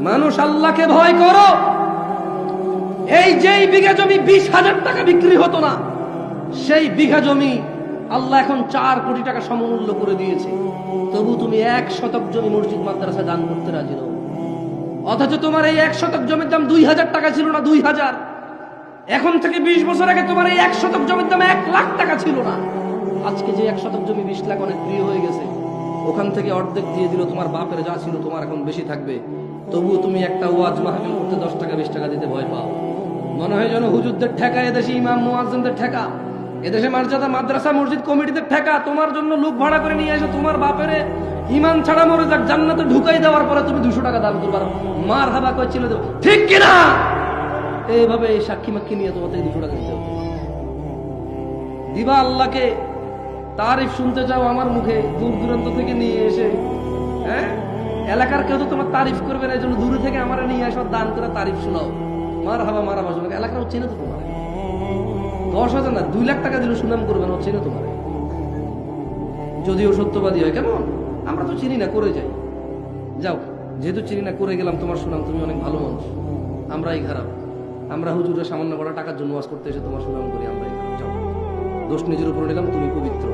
মানুষ আল্লাহকে ভয় করো। এই যেই বিঘা জমি 20,000 টাকা বিক্রি হতো না, সেই বিঘা জমি আল্লাহ এখন 4 কোটি টাকা সমমূল্য করে দিয়েছে। তবু তুমি 1 শতক জমি মসজিদ মাদ্রাসা দান করতে রাজি নও। অথচ তোমার এই 1 শতক জমির দাম 2,000 টাকা ছিল না, 2,000। এখন থেকে 20 বছর আগে তোমার এই 1 শতক জমির দাম 1 লাখ টাকা ছিল না। আজকে যে 1 শতক জমি 20 লাখ অনেক প্রিয় হয়ে গেছে। ওখান থেকে অর্ধেক দিয়ে দিল, তোমার বাপের যা ছিল তোমার এখন বেশি থাকবে। তবুও তুমি একটা ওয়াজ মাহফিল করতে 10 টাকা 20 টাকা দিতে ভয় পাও। মনে হয় যেন হুজুরদের ঠেকা, এদেশে ইমাম মুয়াজ্জিনদের ঠেকা, এদেশে মর্যাদা মাদ্রাসা মসজিদ কমিটিদের ঠেকা। তোমার জন্য লোক ভাড়া করে নিয়ে এসে তোমার বাপের ইমান ছাড়া মরে যাক, জান্নাতে ঢুকাই দেওয়ার পরে তুমি 200 টাকা দান করবার মার হাবা কই ছিল দেব, ঠিক কিনা? এইভাবে এই সাক্ষী মাক্ষী নিয়ে তোমাদের 200 টাকা দিতে হবে। দিবা আল্লাহকে তারিফ শুনতে চাও আমার মুখে, দূর দূরান্ত থেকে নিয়ে এসে, হ্যাঁ এলাকার কেউ তো তোমার তারিফ করবে না, এই জন্য দূরে থেকে আমার নিয়ে আসো, দান করে তারিফ শোনাও, মার হাবা শোনাও। এলাকার হচ্ছে না তো তোমার 10,000 না 2 লাখ টাকা দিলে সুনাম করবে না, হচ্ছে না তোমার। যদিও সত্যবাদী হয়, কেমন আমরা তো চিনি না, করে যাই। যাও, যেহেতু চিনি না করে গেলাম, তোমার সুনাম, তুমি অনেক ভালো মানুষ, আমরাই খারাপ। আমরা হুজুরের সামান্য কটা টাকার জন্য ওয়াজ করতে এসে তোমার সুনাম করি, আমরাই খারাপ। যাও, দোষ নিজের উপর নিলাম, তুমি পবিত্র।